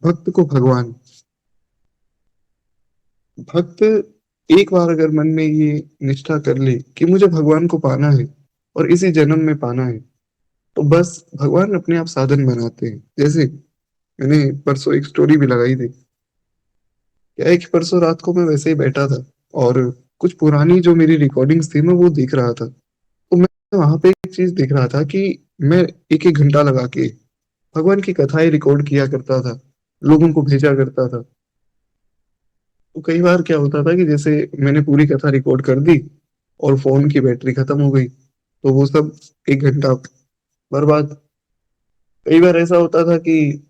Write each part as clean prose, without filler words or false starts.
भक्त को भगवान। भक्त एक बार अगर मन में ये निष्ठा कर ले कि मुझे भगवान को पाना है और इसी जन्म में पाना है, तो बस भगवान अपने आप साधन बनाते हैं। जैसे मैंने परसों एक स्टोरी भी लगाई थी। क्या है कि परसों रात को मैं वैसे ही बैठा था और कुछ पुरानी जो मेरी रिकॉर्डिंग्स थी मैं वो देख रहा था। तो मैं वहां पे एक चीज देख रहा था कि मैं एक एक घंटा लगा के भगवान की कथाएं रिकॉर्ड किया करता था, लोगों को भेजा करता था। तो कई बार क्या होता था कि जैसे मैंने पूरी कथा रिकॉर्ड कर दी और फोन की बैटरी खत्म हो गई, तो वो सब एक घंटा बर्बाद। कई बार ऐसा होता था कि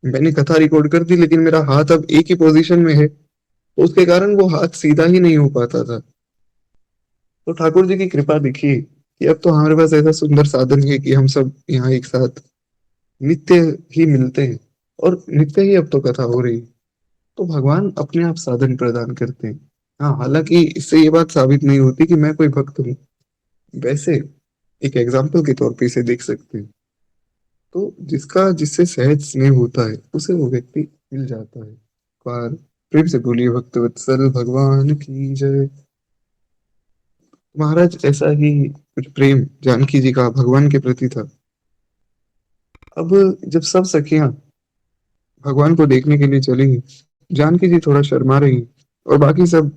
मैंने कथा रिकॉर्ड कर दी लेकिन मेरा हाथ अब एक ही पोजीशन में है, तो उसके कारण वो हाथ सीधा ही नहीं हो पाता था। तो ठाकुर जी की कृपा दिखी कि अब तो हमारे पास ऐसा सुंदर साधन है कि हम सब यहाँ एक साथ नित्य ही मिलते हैं और नित्य ही अब तो कथा हो रही है। तो भगवान अपने आप साधन प्रदान करते हैं। हाँ, हालांकि इससे ये बात साबित नहीं होती कि मैं कोई भक्त हूँ। वैसे एक एग्जाम्पल के तौर पे इसे देख सकते हैं। तो जिसका जिससे सहज स्नेह होता है उसे वो व्यक्ति मिल जाता है। पर प्रेम से बोलिए भक्त वत्सल भगवान की जय। महाराज ऐसा ही कुछ प्रेम जानकी जी का भगवान के प्रति था। अब जब सब सखियां भगवान को देखने के लिए चली, जानकी जी थोड़ा शर्मा रही और बाकी सब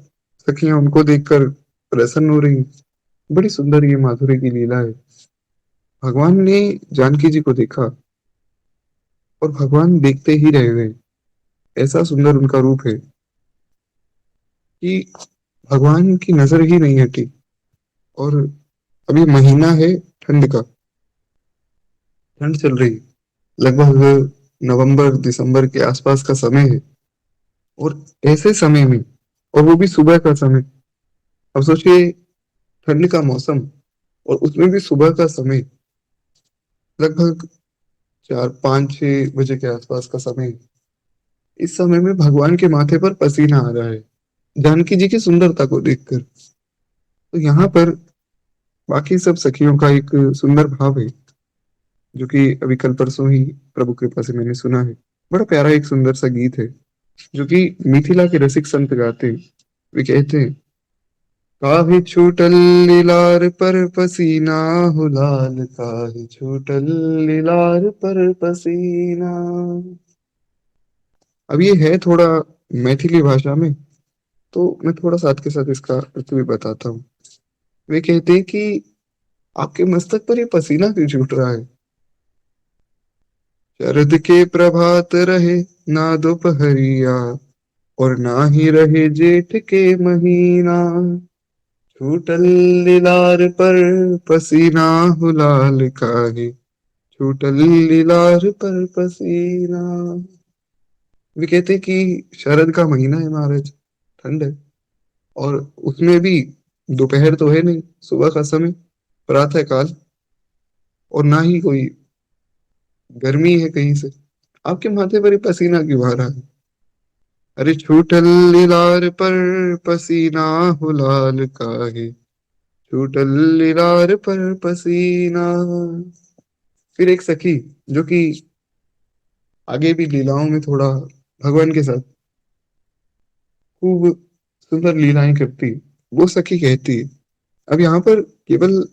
सखियां उनको देखकर प्रसन्न हो रही। बड़ी सुंदर ये माधुर्य की लीला है। भगवान ने जानकी जी को देखा और भगवान देखते ही रह गए। ऐसा सुंदर उनका रूप है कि भगवान की नजर ही नहीं हटी। और अभी महीना है ठंड का, ठंड चल रही, लगभग नवंबर दिसंबर के आसपास का समय है। और ऐसे समय में, और वो भी सुबह का समय, अब सोचिए ठंड का मौसम और उसमें भी सुबह का समय, लगभग 4 5 6 बजे के आसपास का समय। इस समय में भगवान के माथे पर पसीना आ रहा है जानकी जी की सुंदरता को देखकर। तो यहाँ पर बाकी सब सखियों का एक सुंदर भाव है जो कि अभी कल परसों ही प्रभु कृपा से मैंने सुना है। बड़ा प्यारा एक सुंदर सा गीत है जो कि मिथिला के रसिक संत गाते हैं। वे कहते हैं, काहे छूटल लीलार पर पसीना हो लाल, काहे छूटल लीलार पर पसीना। अब ये है थोड़ा मैथिली भाषा में, तो मैं थोड़ा साथ के साथ इसका अर्थ भी बताता हूँ। वे कहते हैं कि आपके मस्तक पर ये पसीना क्यों छूट रहा है। शरद के प्रभात रहे ना दोपहरिया, और ना ही रहे जेठ के महीना, छूटल लीलार पर पसीना हो लाल, काहे छूटल लीलार पर पसीना। वे कहते हैं कि शरद का महीना है महाराज, ठंड है, और उसमें भी दोपहर तो है नहीं, सुबह का समय, प्रातः काल, और ना ही कोई गर्मी है कहीं से। आपके माथे पर ये पसीना क्यों आ रहा है। अरे छूटल लीलार पर पसीना हो लाल, काहे छूटल लीलार पर पसीना। फिर एक सखी जो कि आगे भी लीलाओं में थोड़ा भगवान के साथ खूब सुंदर लीलाएं करती, वो सखी कहती है। अब यहाँ पर केवल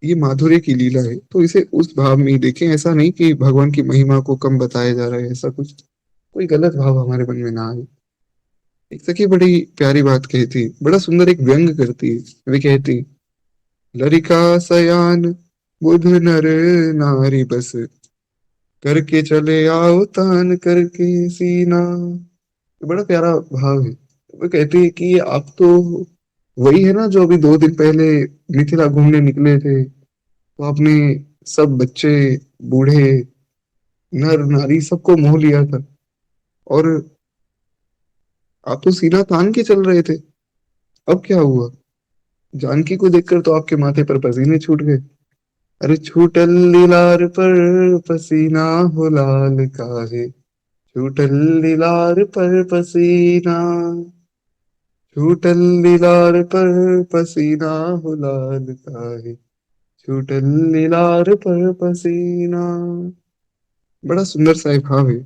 ये माधुर्य की लीला है तो इसे उस भाव में ही देखें। ऐसा नहीं कि भगवान की महिमा को कम बताया जा रहा है, ऐसा कुछ कोई गलत भाव हमारे मन में ना आए। एक सखी बड़ी प्यारी बात कहती, बड़ा सुंदर एक व्यंग करती है। वे कहती, लरिका सयान बुध नर नारी बस, करके चले आओ तान करके सीना। ये बड़ा प्यारा भाव है। वो कहती है कि आप तो वही है ना जो अभी 2 दिन पहले मिथिला घूमने निकले थे, तो आपने सब बच्चे, बूढ़े, नर नारी सबको मोह लिया था, और आप तो सीना तान के चल रहे थे। अब क्या हुआ। जानकी को देखकर तो आपके माथे पर पसीने छूट गए। अरे छूटल लीलार पर पसीना हो लाल, काहे छूटल लीलार पर पसीना, छूटल लीलार पर पसीना हो लाल, काहे छूटल लीलार पर पसीना। बड़ा सुंदर सा एक भाव है।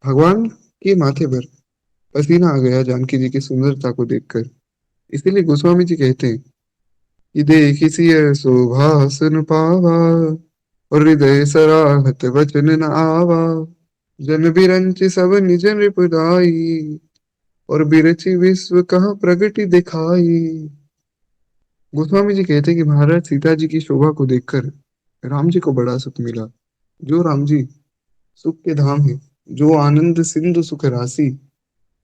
भगवान के माथे पर पसीना आ गया जानकी जी की सुंदरता को देखकर। इसीलिए गोस्वामी जी कहते हैं कि देखी सिय शोभा सुन पावा, और हृदय सराहत वचन न आवा। जन बिरंच सब निज नृपदाई, और बिरचि विश्व कहाँ प्रगति दिखाई। गोस्वामी जी कहते हैं कि महाराज सीता जी की शोभा को देखकर राम जी को बड़ा सुख मिला। जो राम जी सुख के धाम है, जो आनंद सिंधु सुख राशि,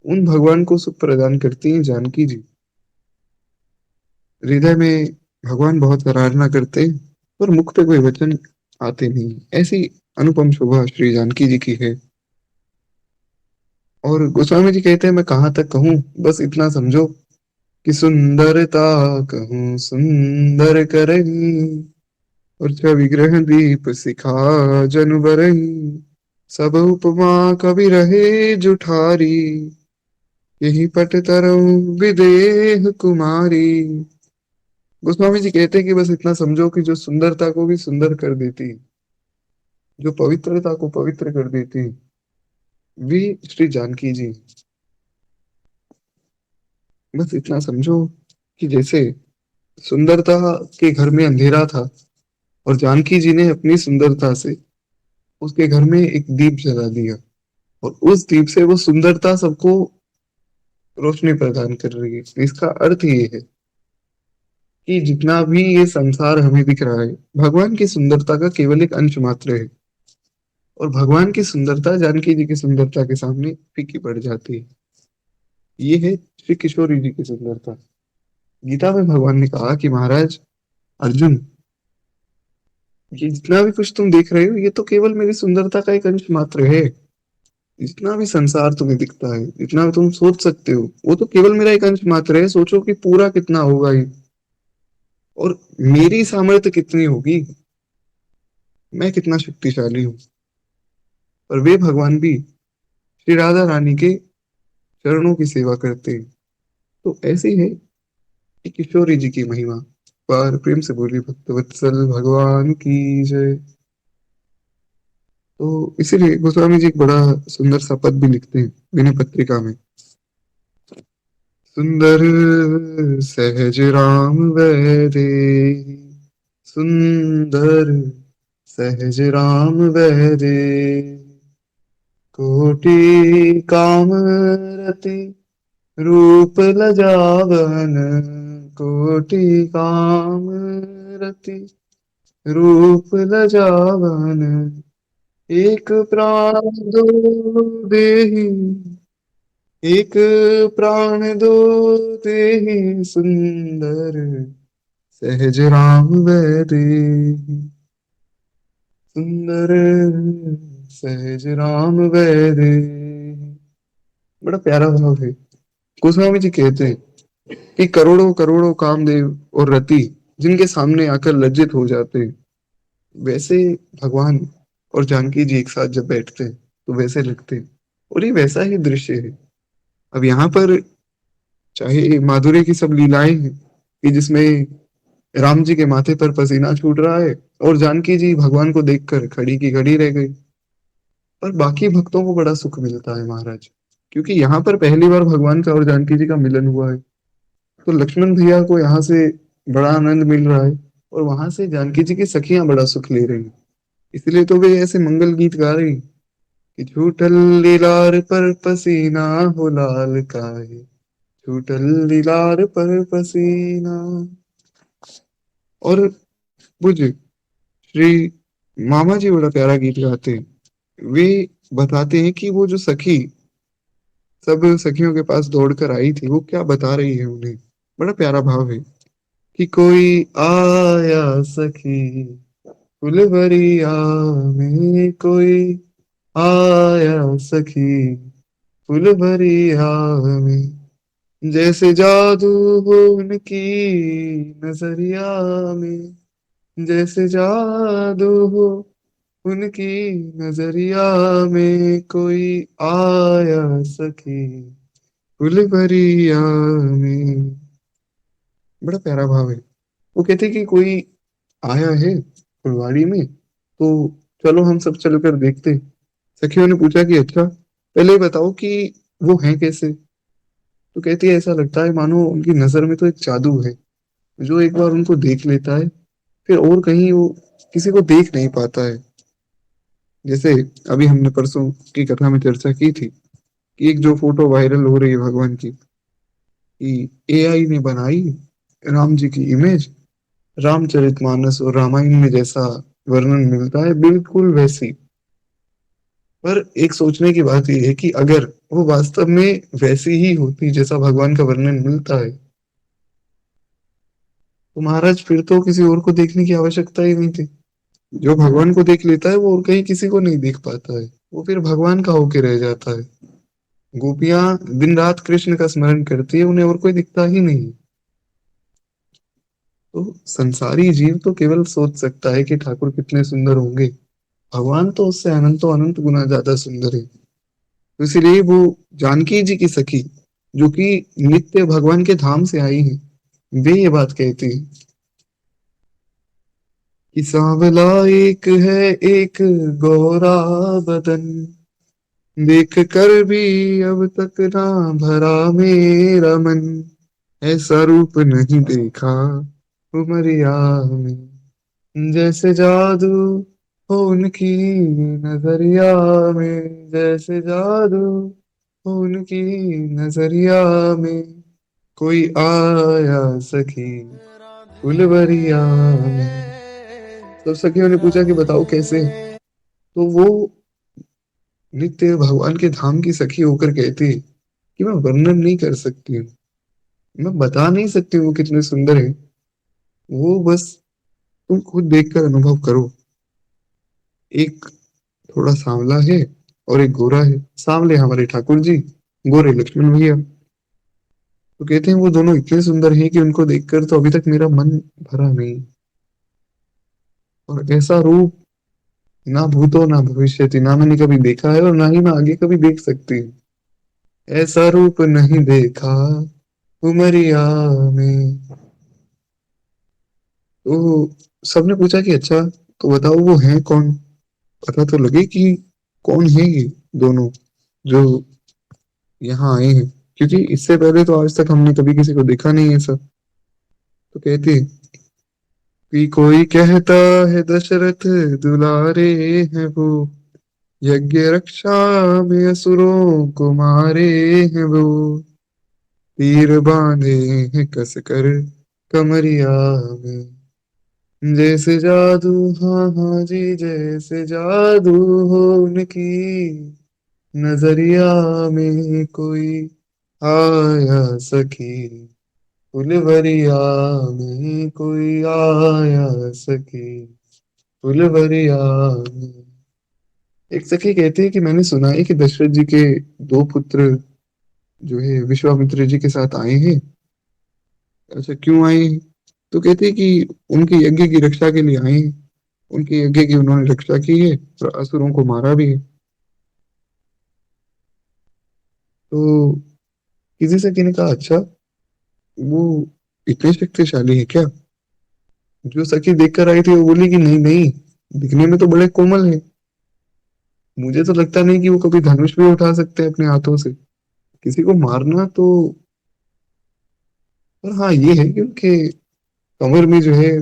उन भगवान को सुख प्रदान करती हैं जानकी जी। हृदय में भगवान बहुत आराधना करते हैं, पर मुख पे कोई वचन आते नहीं। ऐसी अनुपम शोभा श्री जानकी जी की है। और गोस्वामी जी कहते हैं मैं कहाँ तक कहूँ, बस इतना समझो कि सुंदरता कहूँ सुंदर करही, और छवि ग्रह दीप सिखा जनु बरही। सब उपमा कवि रहे जुठारी, यही पट तरऊ विदेह कुमारी। गोस्वामी जी कहते हैं कि बस इतना समझो कि जो सुंदरता को भी सुंदर कर देती, जो पवित्रता को पवित्र कर देती, वे श्री जानकी जी। बस इतना समझो कि जैसे सुंदरता के घर में अंधेरा था, और जानकी जी ने अपनी सुंदरता से उसके घर में एक दीप जला दिया, और उस दीप से वो सुंदरता सबको रोशनी प्रदान कर रही है। इसका अर्थ ये है कि जितना भी ये संसार हमें दिख रहा है, भगवान की सुंदरता का केवल एक अंश मात्र है। और भगवान की सुंदरता जानकी जी की सुंदरता के सामने फीकी पड़ जाती है। ये है श्री किशोरी जी की सुंदरता। गीता में भगवान ने कहा कि महाराज अर्जुन, ये जितना भी कुछ तुम देख रहे हो, ये तो केवल मेरी सुंदरता का एक अंश मात्र है। जितना भी संसार तुम्हें दिखता है, जितना भी तुम सोच सकते हो, वो तो केवल मेरा एक अंश मात्र है। सोचो कि पूरा कितना होगा ये, और मेरी सामर्थ्य कितनी होगी, मैं कितना शक्तिशाली हूँ। और वे भगवान भी श्री राधा रानी के चरणों की सेवा करते हैं। तो ऐसी है कि किशोरी जी की महिमा। पर प्रेम से बोली भक्तवत्सल भगवान की जय। तो इसीलिए गोस्वामी जी एक बड़ा सुंदर सा पद भी लिखते हैं विनय पत्रिका में। सुंदर सहज राम वैदे, सुंदर सहज राम वैदे। कोटि काम रति रूप लजावन, कोटि काम रति रूप लजावन। एक प्राण दो देहि, एक प्राण दो देहि, सुंदर सहज राम वैदे। सुंदर सहज राम वैदे। बड़ा प्यारा भाव है। गोस्वामी जी कहते हैं कि करोड़ों करोड़ों कामदेव और रति जिनके सामने आकर लज्जित हो जाते हैं, वैसे भगवान और जानकी जी एक साथ जब बैठते हैं तो वैसे लगते हैं। और ये वैसा ही दृश्य है। अब यहाँ पर चाहे माधुर्य की सब लीलाएं हैं कि जिसमें राम जी के माथे पर पसीना छूट रहा है, और जानकी जी भगवान को देखकर खड़ी की खड़ी रह गई। पर बाकी भक्तों को बड़ा सुख मिलता है महाराज, क्योंकि यहाँ पर पहली बार भगवान का और जानकी जी का मिलन हुआ है। तो लक्ष्मण भैया को यहाँ से बड़ा आनंद मिल रहा है, और वहां से जानकी जी की सखियां बड़ा सुख ले रही हैं। इसलिए तो वे ऐसे मंगल गीत गा रही कि छूटल लीलार पर पसीना हो लाल काहे, छूटल लीलार पर पसीना। और मुझे श्री मामा जी बड़ा प्यारा गीत गाते हैं। वे बताते हैं कि वो जो सखी सब सखियों के पास दौड़कर आई थी, वो क्या बता रही है उन्हें। बड़ा प्यारा भाव है कि कोई आया सखी फुलवरिया में, कोई आया सखी फुलवरिया में। जैसे जादू हो उनकी नजरिया में, जैसे जादू हो उनकी नजरिया में। कोई आया सखी फुलवरिया में। बड़ा प्यारा भाव है। वो कहते कि कोई आया है फुलवाड़ी में, तो चलो हम सब चलकर देखते। सखियों ने पूछा कि अच्छा, पहले बताओ कि वो हैं कैसे। तो कहती है ऐसा लगता है मानो उनकी नजर में तो एक जादू है, जो एक बार उनको देख लेता है फिर और कहीं वो किसी को देख नहीं पाता है। जैसे अभी हमने परसों की कथा में चर्चा की थी कि एक जो फोटो वायरल हो रही है भगवान की, कि एआई ने बनाई राम जी की इमेज, रामचरितमानस और रामायण में जैसा वर्णन मिलता है बिल्कुल वैसी। पर एक सोचने की बात यह है कि अगर वो वास्तव में वैसी ही होती जैसा भगवान का वर्णन मिलता है, तो महाराज फिर तो किसी और को देखने की आवश्यकता ही नहीं थी। जो भगवान को देख लेता है वो और कहीं किसी को नहीं देख पाता है, वो फिर भगवान का होके रह जाता है। गोपियां दिन रात कृष्ण का स्मरण करती है, उन्हें और कोई दिखता ही नहीं। तो संसारी जीव तो केवल सोच सकता है कि ठाकुर कितने सुंदर होंगे, भगवान तो उससे अनंतो अनंत गुना ज्यादा सुंदर है। तो इसीलिए वो जानकी जी की सखी, जो कि नित्य भगवान के धाम से आई है, वे ये बात कहती है कि सांवला एक है, एक गोरा बदन, देख कर भी अब तक ना भरा मेरा मन, ऐसा रूप नहीं देखा उमरिया में, जैसे जादू हो उनकी नजरिया में, जैसे जादू हो उनकी नजरिया में, कोई आया सखी फुलवरिया में। सब सखियों ने पूछा कि बताओ कैसे। तो वो नित्य भगवान के धाम की सखी होकर कहती है कि मैं वर्णन नहीं कर सकती हूँ, मैं बता नहीं सकती हूँ वो कितने सुंदर है। वो बस तुम खुद देखकर अनुभव करो। एक थोड़ा सांवला है और एक गोरा है। सांवले हमारे ठाकुर जी, गोरे लक्ष्मण भैया। तो कहते हैं वो दोनों इतने सुंदर हैं कि उनको देखकर तो अभी तक मेरा मन भरा नहीं। और ऐसा रूप ना भूतो ना भविष्यति, ना मैंने कभी देखा है और ना ही मैं आगे कभी देख सकती हूँ। ऐसा रूप नहीं देखा उमरिया में। तो सबने पूछा कि अच्छा तो बताओ वो हैं कौन, पता तो लगे कि कौन है ये दोनों जो यहाँ आए हैं, क्योंकि इससे पहले तो आज तक हमने कभी किसी को देखा नहीं है सब। तो कहते हैं कि कोई कहता है दशरथ दुलारे हैं वो, यज्ञ रक्षा में असुरों को मारे हैं वो, तीर बांधे हैं कस कर कमरिया में, जैसे जादू, हाँ हाँ जी जैसे जादू हो उनकी नजरिया में, कोई आया सखी फुलवरिया में, कोई आया सखी फुलवरिया में। एक सखी कहती है कि मैंने सुना है कि दशरथ जी के दो पुत्र जो है विश्वामित्र जी के साथ आए हैं। अच्छा क्यों आए हैं? तो कहते हैं कि उनके यज्ञ की रक्षा के लिए आए हैं, उनके यज्ञ की उन्होंने रक्षा की है और असुरों को मारा भी है। तो किसी सखी ने कहा अच्छा वो इतने शक्तिशाली है क्या। जो सखी देखकर आई थी वो बोली कि नहीं नहीं, दिखने में तो बड़े कोमल है, मुझे तो लगता नहीं कि वो कभी धनुष भी उठा सकते हैं अपने हाथों से, किसी को मारना तो। पर हाँ ये है कि उनके कमर में जो है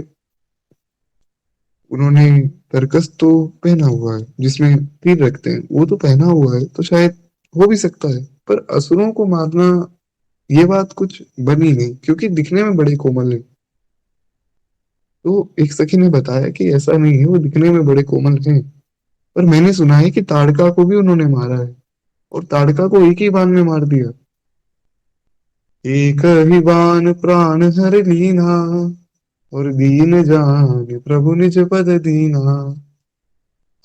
उन्होंने तरकस तो पहना हुआ है जिसमें तीर रखते हैं, वो तो पहना हुआ है तो शायद हो भी सकता है। पर असुरों को मारना ये बात कुछ बनी नहीं क्योंकि दिखने में बड़े कोमल है। तो एक सखी ने बताया कि ऐसा नहीं है, वो दिखने में बड़े कोमल हैं, पर मैंने सुना है कि ताड़का को भी उन्होंने मारा है और ताड़का को एक ही बाण में मार दिया। एक ही बाण प्राण हर लीना, और दीन जान प्रभु निज पद दीना।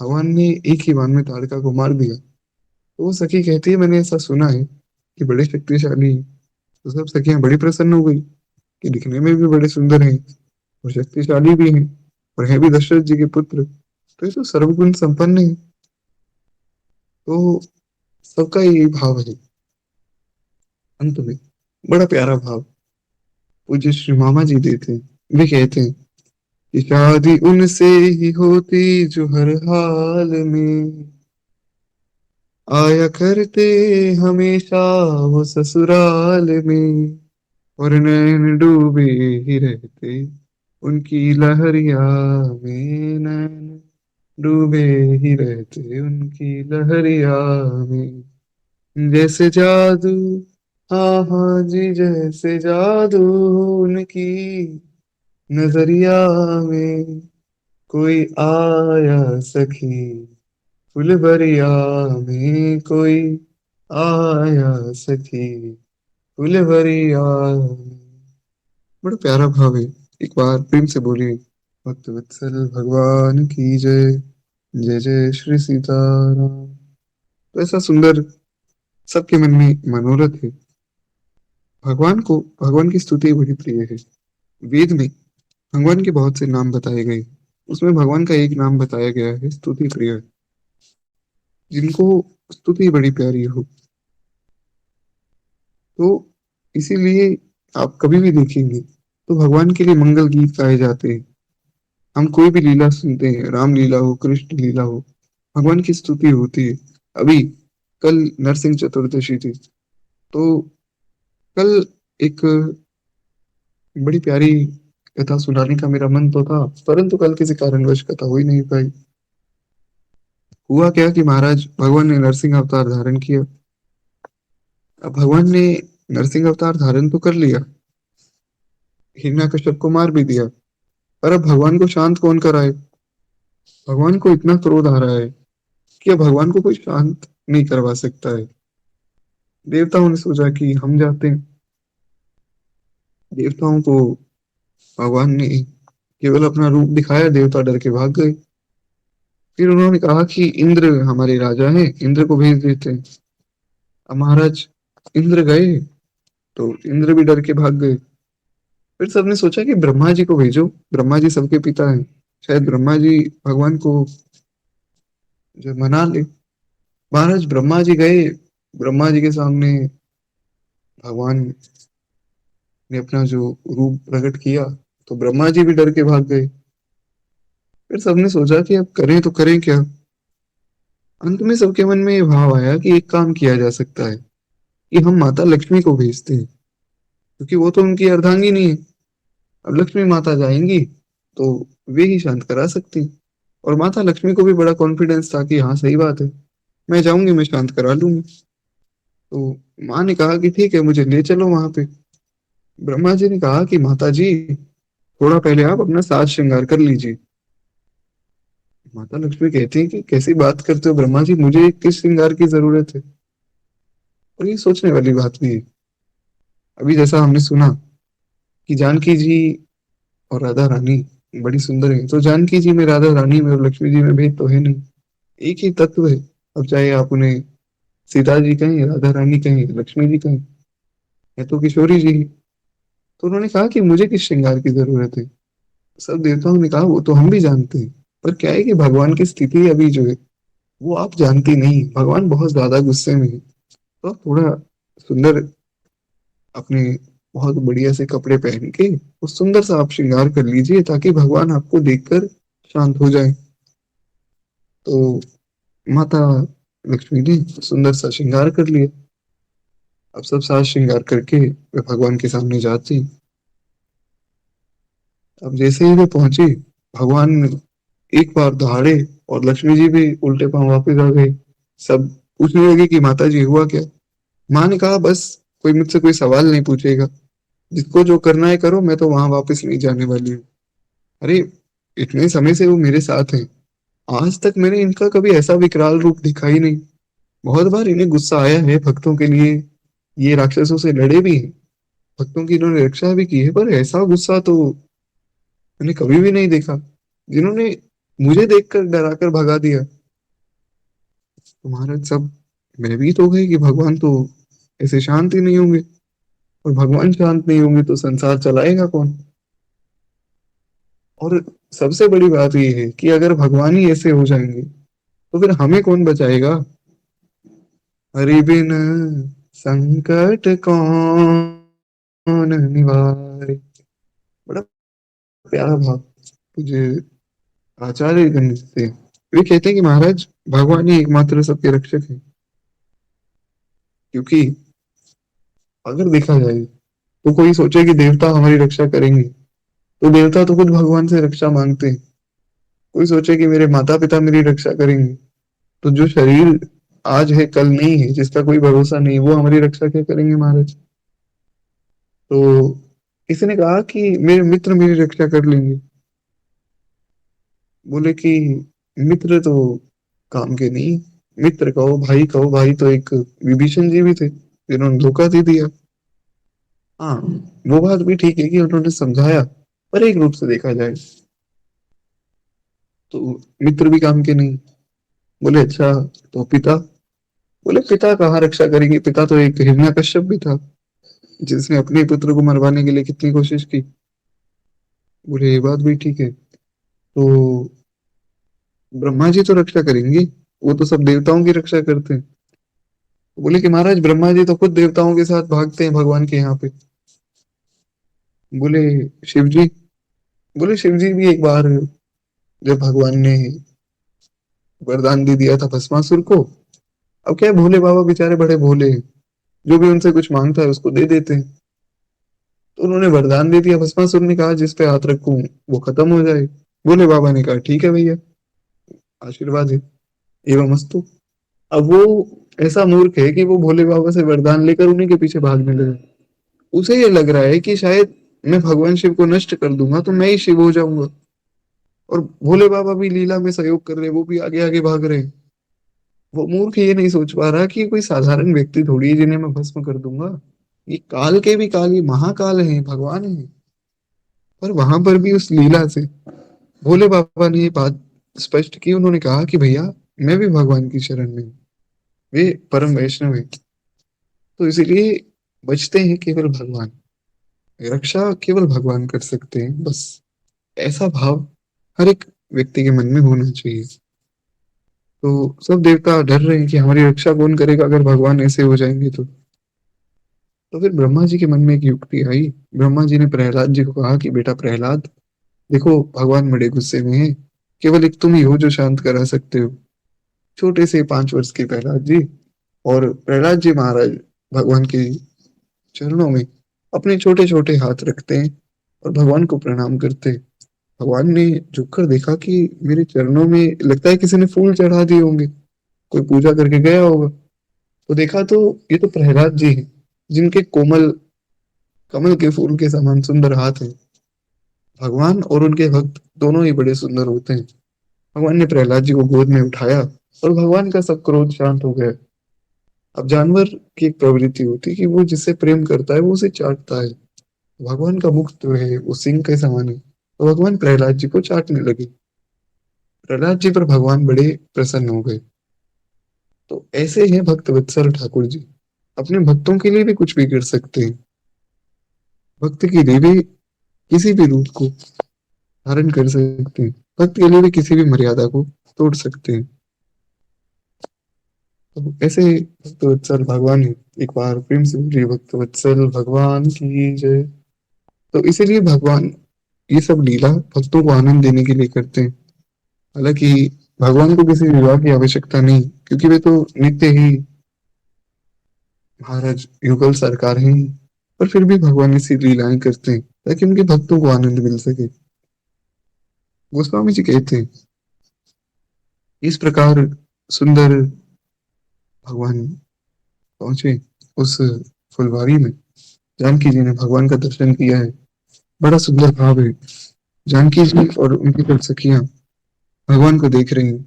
भगवान ने एक ही बाण में ताड़का को मार दिया। तो वो सखी कहती है मैंने ऐसा सुना है कि बड़े शक्तिशाली हैं। तो सब सखियां बड़ी प्रसन्न हो गई कि दिखने में भी बड़े सुंदर हैं और शक्तिशाली भी हैं और है भी दशरथ जी के पुत्र, तो ये तो सर्वगुण संपन्न है। तो सबका यही भाव है अंत में, बड़ा प्यारा भाव पूज्य श्री मामा जी देते हैं। वे कहते हैं कि शादी उनसे ही होती जो हर हाल में, आया करते हमेशा वो ससुराल में, और नैन डूबे ही रहते उनकी लहरिया में, नैन डूबे ही रहते उनकी लहरिया में। जैसे जादू, हाँ हाँ जी, जैसे जादू उनकी नजरिया में, कोई आया सखी फुलवरिया में, कोई आया सखी फुलवरिया में। बड़ा प्यारा भाव है। एक बार प्रेम से बोलिए, भक्त वत्सल भगवान की जय, जय जय श्री सीताराम। तो ऐसा सुंदर सबके मन में मनोरथ है। भगवान की स्तुति बड़ी प्रिय है। वेद में भगवान के बहुत से नाम बताए गए, उसमें भगवान का एक नाम बताया गया है स्तुति प्रिय, जिनको स्तुति बड़ी प्यारी हो। तो इसीलिए आप कभी भी देखेंगे तो भगवान के लिए मंगल गीत गाए जाते हैं। हम कोई भी लीला सुनते हैं, राम लीला हो, कृष्ण लीला हो, भगवान की स्तुति होती है। अभी कल नरसिंह चतुर्दशी थी, तो कल एक बड़ी प्यारी कथा सुनाने का मेरा मन तो था, परंतु कल किसी कारणवश कथा हो ही नहीं पाई। हुआ क्या कि महाराज भगवान ने नरसिंह अवतार धारण किया। अब भगवान ने नरसिंह अवतार धारण तो कर लिया, हिरण्यकश्यप को मार भी दिया, पर अब भगवान को शांत कौन कराए? भगवान को इतना क्रोध आ रहा है कि अब भगवान को कोई शांत नहीं करवा सकता है। देवताओं ने सोचा कि हम जाते हैं। देवताओं को भगवान ने केवल अपना रूप दिखाया, देवता डर के भाग गए। फिर उन्होंने कहा कि इंद्र हमारे राजा हैं, इंद्र को भेज देते हैं। अब महाराज इंद्र गए तो इंद्र भी डर के भाग गए। फिर सबने सोचा कि ब्रह्मा जी को भेजो, ब्रह्मा जी सबके पिता हैं, शायद ब्रह्मा जी भगवान को जो मना ले। महाराज ब्रह्मा जी गए, ब्रह्मा जी के सामने भगवान ने अपना जो रूप प्रकट किया, तो ब्रह्मा जी भी डर के भाग गए। फिर सबने सोचा कि अब करें तो करें क्या। अंत में सबके मन में ये भाव आया कि एक काम किया जा सकता है कि हम माता लक्ष्मी को भेजते हैं, क्योंकि वो तो उनकी अर्धांगिनी है। अब लक्ष्मी माता जाएंगी तो वे ही शांत करा सकती हैं। और माता लक्ष्मी को भी बड़ा कॉन्फिडेंस था कि हाँ सही बात है, मैं जाऊंगी, मैं शांत करा लूंगी। तो माँ ने कहा कि ठीक है, मुझे ले चलो वहां पे। ब्रह्मा जी ने कहा कि माता जी, थोड़ा पहले आप अपना साज श्रृंगार कर लीजिए। माता लक्ष्मी कहती है कि कैसी बात करते हो ब्रह्मा जी, मुझे किस श्रृंगार की जरूरत है? और ये सोचने वाली बात भी है। अभी जैसा हमने सुना कि जानकी जी और राधा रानी बड़ी सुंदर है, तो जानकी जी में, राधा रानी में और लक्ष्मी जी में भेद तो है नहीं, एक ही तत्व है। अब चाहे आप उन्हें सीता जी कहें, राधा रानी कहें, लक्ष्मी जी कहें, है तो किशोरी जी ही। तो उन्होंने कहा कि मुझे किस श्रृंगार की जरूरत है? सब देवताओं ने कहा वो तो हम भी जानते हैं, पर क्या है कि भगवान की स्थिति अभी जो है वो आप जानती नहीं, भगवान बहुत ज्यादा गुस्से में है। तो आप थोड़ा सुंदर अपने बहुत बढ़िया से कपड़े पहन के उस सुंदर सा आप श्रृंगार कर लीजिए, ताकि भगवान आपको देखकर शांत हो जाए। तो माता लक्ष्मी ने सुंदर सा श्रृंगार कर लिया। अब सब साज श्रृंगार करके वे भगवान के सामने जाती। अब जैसे ही वे पहुंची, भगवान एक बार दहाड़े और लक्ष्मी जी भी उल्टे पांव वापस आ गई। सब पूछने लगे कि माता जी हुआ क्या? माँ ने कहा बस कोई मुझसे कोई सवाल नहीं पूछेगा, जिसको जो करना है करो, मैं तो वहां वापस नहीं जाने वाली हूँ। अरे, इतने समय से वो मेरे साथ हैं, आज तक मैंने इनका कभी ऐसा विकराल रूप दिखा ही नहीं। बहुत बार इन्हें गुस्सा आया है भक्तों के लिए, ये राक्षसों से लड़े भी हैं, भक्तों की इन्होंने रक्षा भी की है, पर ऐसा गुस्सा तो मैंने कभी भी नहीं देखा, जिन्होंने मुझे देखकर डराकर भगा दिया। तो महाराज सब मैं भी तो गई कि भगवान तो ऐसे शांत ही नहीं होंगे, और भगवान शांत नहीं होंगे तो संसार चलाएगा कौन? और सबसे बड़ी बात ये है कि अगर भगवान ही ऐसे हो जाएंगे तो फिर हमें कौन बचाएगा? हरि बिन संकट कौन निवारे। बड़ा प्यारा भाव मुझे आचार्य गण से। वे कहते हैं कि महाराज भगवान ही एकमात्र सबके रक्षक हैं। क्योंकि अगर देखा जाए तो कोई सोचे कि देवता हमारी रक्षा करेंगे, तो देवता तो खुद भगवान से रक्षा मांगते हैं। कोई सोचे कि मेरे माता पिता मेरी रक्षा करेंगे, तो जो शरीर आज है कल नहीं है, जिसका कोई भरोसा नहीं, वो हमारी रक्षा क्या करेंगे महाराज। तो किसी ने कहा कि मेरे मित्र मेरी रक्षा कर लेंगे। बोले कि मित्र तो काम के नहीं। मित्र कहो भाई कहो, भाई तो एक विभीषण जी भी थे जिन्होंने धोखा दे दिया। हाँ, वो बात भी ठीक है कि उन्होंने समझाया, पर एक रूप से देखा जाए तो मित्र भी काम के नहीं। बोले अच्छा, तो पिता। बोले पिता कहाँ रक्षा करेंगे, पिता तो एक हिरण्यकश्यप भी था जिसने अपने पुत्र को मरवाने के लिए कितनी कोशिश की। बोले ये बात भी ठीक है, तो ब्रह्मा जी तो रक्षा करेंगे, वो तो सब देवताओं की रक्षा करते हैं। बोले कि महाराज ब्रह्मा जी तो खुद देवताओं के साथ भागते हैं भगवान के यहाँ पे। बोले शिव जी। बोले शिव जी भी एक बार, जब भगवान ने वरदान दे दिया था भस्मासुर को, अब क्या है, भोले बाबा बेचारे बड़े भोले हैं, जो भी उनसे कुछ मांगता है उसको दे देते हैं। तो उन्होंने वरदान दे दिया, भस्मासुर ने कहा जिस पे हाथ रखूं वो खत्म हो जाए। भोले बाबा ने कहा ठीक है भैया, आशीर्वाद है, एवं अस्तु। अब वो ऐसा मूर्ख है कि वो भोले बाबा से वरदान लेकर उन्हीं के पीछे भागने लगा। उसे ये लग रहा है कि शायद मैं भगवान शिव को नष्ट कर दूंगा तो मैं ही शिव हो जाऊंगा, और भोले बाबा भी लीला में सहयोग कर रहे हैं, वो भी आगे आगे भाग रहे हैं। वो मूर्ख ये नहीं सोच पा रहा कि कोई साधारण व्यक्ति थोड़ी है जिन्हें मैं भस्म कर दूंगा। ये काल के भी काल, ये महाकाल है, भगवान है। पर वहां पर भी उस लीला से भोले बाबा ने ये बात स्पष्ट की। उन्होंने कहा कि भैया मैं भी भगवान की शरण में हूँ, वे परम वैष्णव है, तो इसीलिए बचते हैं केवल भगवान, रक्षा केवल भगवान कर सकते हैं बस। ऐसा भाव हर एक व्यक्ति के मन में होना चाहिए। तो सब देवता डर रहे हैं कि हमारी रक्षा कौन करेगा अगर भगवान ऐसे हो जाएंगे तो फिर ब्रह्मा जी के मन में एक युक्ति आई। ब्रह्मा जी ने प्रहलाद जी को कहा कि बेटा प्रहलाद, देखो भगवान बड़े गुस्से में है, केवल एक तुम ही हो जो शांत करा सकते हो। छोटे से 5 वर्ष के प्रहलाद जी, और प्रहलाद जी महाराज भगवान के चरणों में अपने छोटे छोटे हाथ रखते हैं और भगवान को प्रणाम करते हैं। भगवान ने झुककर देखा कि मेरे चरणों में लगता है किसी ने फूल चढ़ा दिए होंगे, कोई पूजा करके गया होगा। तो देखा तो ये तो प्रहलाद जी हैं, जिनके कोमल कमल के फूल के समान सुंदर हाथ हैं। भगवान और उनके भक्त दोनों ही बड़े सुंदर होते हैं। भगवान ने प्रहलाद जी को गोद में उठाया और भगवान का सब क्रोध शांत हो गया। अब जानवर की एक प्रवृत्ति होती है कि वो जिससे प्रेम करता है वो उसे चाटता है। भगवान का मुख जो है वो सिंह के समान है, तो भगवान प्रहलाद जी को चाटने लगे। प्रहलाद जी पर भगवान बड़े प्रसन्न हो गए। तो ऐसे हैं भक्त वत्सल ठाकुर जी, अपने भक्तों के लिए भी कुछ भी कर सकते हैं। भक्त के लिए भी किसी भी रूप को धारण कर सकते हैं, भक्त के लिए भी किसी भी मर्यादा को तोड़ सकते हैं। तो ऐसे भक्त वत्सल भगवान है। एक बार प्रेम से बोलिए भक्त वत्सल भगवान की जय। तो इसीलिए भगवान ये सब लीला भक्तों को आनंद देने के लिए करते हैं। हालांकि भगवान को किसी विवाह की आवश्यकता नहीं, क्योंकि वे तो नित्य ही महाराज युगल सरकार हैं। पर फिर भी भगवान ऐसी लीलाएं करते हैं ताकि उनके भक्तों को आनंद मिल सके। गोस्वामी जी कहते हैं इस प्रकार सुंदर भगवान पहुंचे उस फुलवारी में। जानकी जी ने भगवान का दर्शन किया है, बड़ा सुंदर भाव है। जानकी जी और उनकी कुछ सखियां भगवान को देख रही हैं,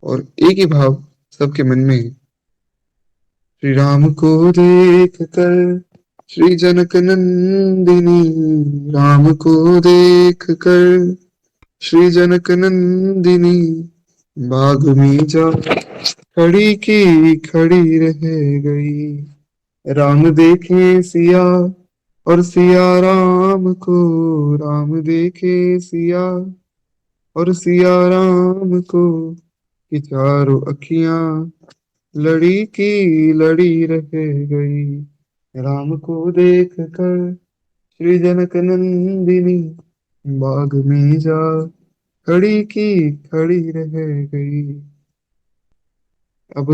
और एक ही भाव सबके मन में है। श्री राम को देख कर श्री जनक नंदिनी, राम को देख कर श्री जनक नंदिनी, बाग में जा खड़ी की खड़ी रह गई। राम देखे सिया और सिया राम को, राम देखे सिया और सिया राम को, कि चारों अखियां लड़ी की लड़ी रह गई। राम को देख कर श्री जनक नंदिनी, बाग में जा खड़ी की खड़ी रह गई। अब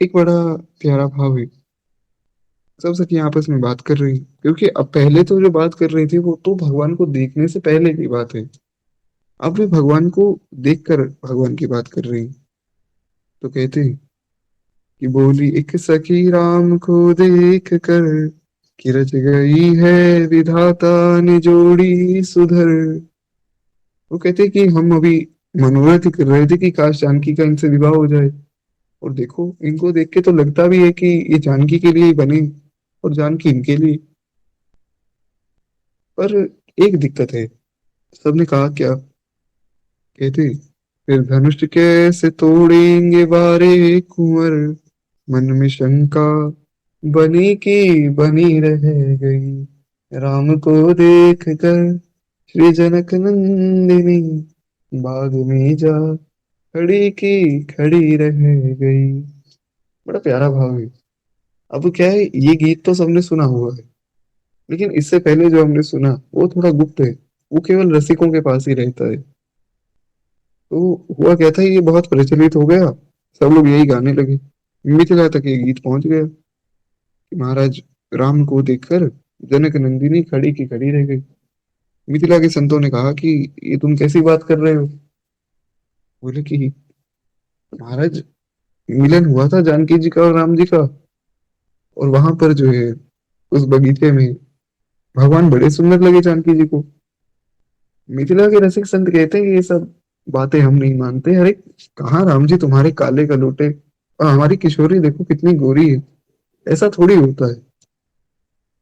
एक बड़ा प्यारा भाव है। सब सखी आपस में बात कर रही, क्योंकि अब पहले तो जो बात कर रही थी वो तो भगवान को देखने से पहले की बात है। अब भी भगवान को देखकर भगवान की बात कर रही। तो कहते हैं कि बोली एक सखी राम को देख कर, कि रच गई है विधाता ने जोड़ी सुधर। वो कहते हैं कि हम अभी मनोरथ ही कर रहे थे कि काश जानकी का इनसे विवाह हो जाए। और देखो इनको देख के तो लगता भी है कि ये जानकी के लिए ही बने, और जानकी इनके लिए। पर एक दिक्कत है। सबने कहा क्या? कहते फिर धनुष कैसे तोड़ेंगे बारे कुंवर, मन में शंका बनी की बनी रह गई। राम को देख कर श्री जनक नंदिनी, बाग में जा खड़ी की खड़ी रह गई। बड़ा प्यारा भाव है। अब क्या है, ये गीत तो सबने सुना हुआ है, लेकिन इससे पहले जो हमने सुना वो थोड़ा गुप्त है। वो केवल रसिकों के पास ही रहता है। तो हुआ क्या था, ये बहुत प्रचलित हो गया। सब लोग यही गाने लगे। मिथिला तक ये गीत पहुंच गया कि महाराज राम को देखकर जनक नंदिनी खड़ी की खड़ी रह गई। मिथिला के संतों ने कहा कि ये तुम कैसी बात कर रहे हो? बोले कि महाराज मिलन हुआ था जानकी जी का और राम जी का, और वहां पर जो है उस बगीचे में भगवान बड़े सुंदर लगे जानकी जी को। मिथिला के रसिक संत कहते हैं कि ये सब बातें हम नहीं मानते। अरे कहाँ राम जी तुम्हारे काले कलोटे, और हमारी किशोरी देखो कितनी गोरी है। ऐसा थोड़ी होता है।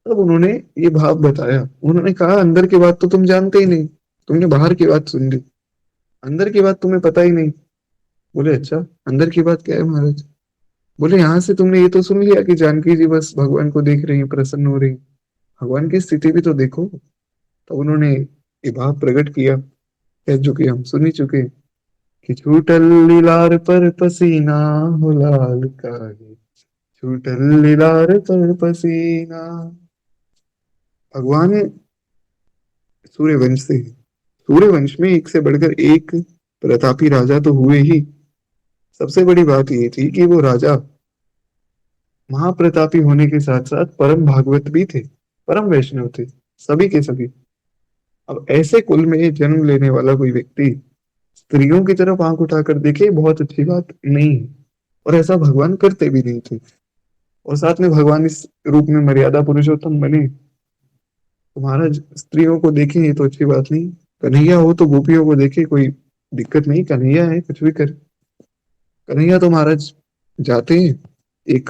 तब उन्होंने ये भाव बताया। उन्होंने कहा अंदर की बात तो तुम जानते ही नहीं, तुमने बाहर की बात सुन ली, अंदर की बात तुम्हें पता ही नहीं। बोले अच्छा, अंदर की बात क्या है महाराज? बोले यहाँ से तुमने ये तो सुन लिया कि जानकी जी बस भगवान को देख रही है, प्रसन्न हो रही। भगवान की स्थिति भी तो देखो। तो उन्होंने ये भाव प्रकट किया, कह जो कि हम सुन ही चुके, कि छूटल लीलार पर पसीना हो लाल काहे, छूटल लीलार पर पसीना। भगवान सूर्यवंश से है। सूर्यवंश में एक से बढ़कर एक प्रतापी राजा तो हुए ही। सबसे बड़ी बात ये थी कि वो राजा महाप्रतापी होने के साथ साथ परम भागवत भी थे, परम वैष्णव थे, सभी के सभी। अब ऐसे कुल में जन्म लेने वाला कोई व्यक्ति स्त्रियों की तरफ आंख उठाकर देखे, बहुत अच्छी बात नहीं है। और ऐसा भगवान करते भी नहीं थे। और साथ में भगवान इस रूप में मर्यादा पुरुषोत्तम बने, तो महाराज स्त्रियों को देखे ये तो अच्छी बात नहीं। कन्हैया हो तो गोपियों को देखे, कोई दिक्कत नहीं, कन्हैया है कुछ भी कर। कन्हैया तो महाराज जाते हैं। एक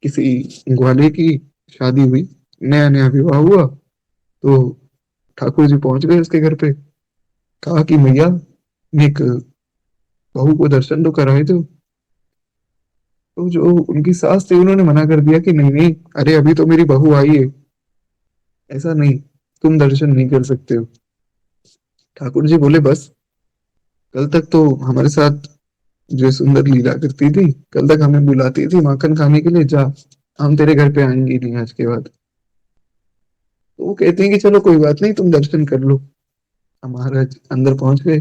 किसी ग्वाले की शादी हुई, नया नया विवाह हुआ, तो ठाकुर जी पहुंच गए उसके घर पे। कहा कि मैया एक बहू को दर्शन तो कराए दो। तो जो उनकी सास थी उन्होंने मना कर दिया कि नहीं नहीं, अरे अभी तो मेरी बहू आई है, ऐसा नहीं, तुम दर्शन नहीं कर सकते हो। ठाकुर जी बोले बस, कल तक तो हमारे साथ जो सुंदर लीला करती थी, कल तक हमें बुलाती थी माखन खाने के लिए, जा, हम तेरे घर पे आएंगे नहीं आज के बाद। तो वो कहते हैं कि चलो कोई बात नहीं, तुम दर्शन कर लो। अब महाराज अंदर पहुंच गए।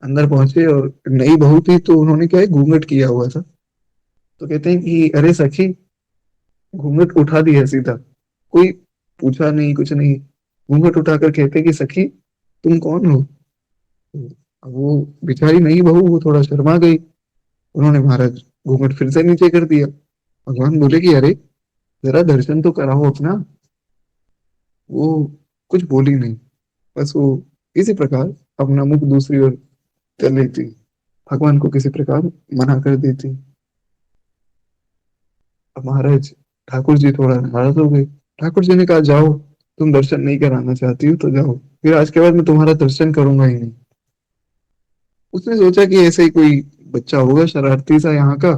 अंदर पहुंचे और नई बहू थी, तो उन्होंने क्या है घूंघट किया हुआ था। तो कहते हैं कि अरे सखी, घूंघट उठा दिया सीधा, कोई पूछा नहीं कुछ नहीं। घूंघट उठाकर कहते हैं कि सखी तुम कौन हो? अब वो बेचारी नई बहू, वो थोड़ा शर्मा गई। उन्होंने महाराज घूंघट फिर से नीचे कर दिया। भगवान बोले कि अरे जरा दर्शन तो कराओ अपना। वो कुछ बोली नहीं, बस वो इसी प्रकार अपना मुख दूसरी ओर कर लेती, भगवान को किसी प्रकार मना कर देती। अब महाराज ठाकुर जी थोड़ा नाराज हो गए। ठाकुर जी ने कहा जाओ, तुम दर्शन नहीं कराना चाहती हो तो जाओ, फिर आज के बाद मैं तुम्हारा दर्शन करूंगा ही नहीं। उसने सोचा कि ऐसे ही कोई बच्चा होगा शरारती सा यहाँ का,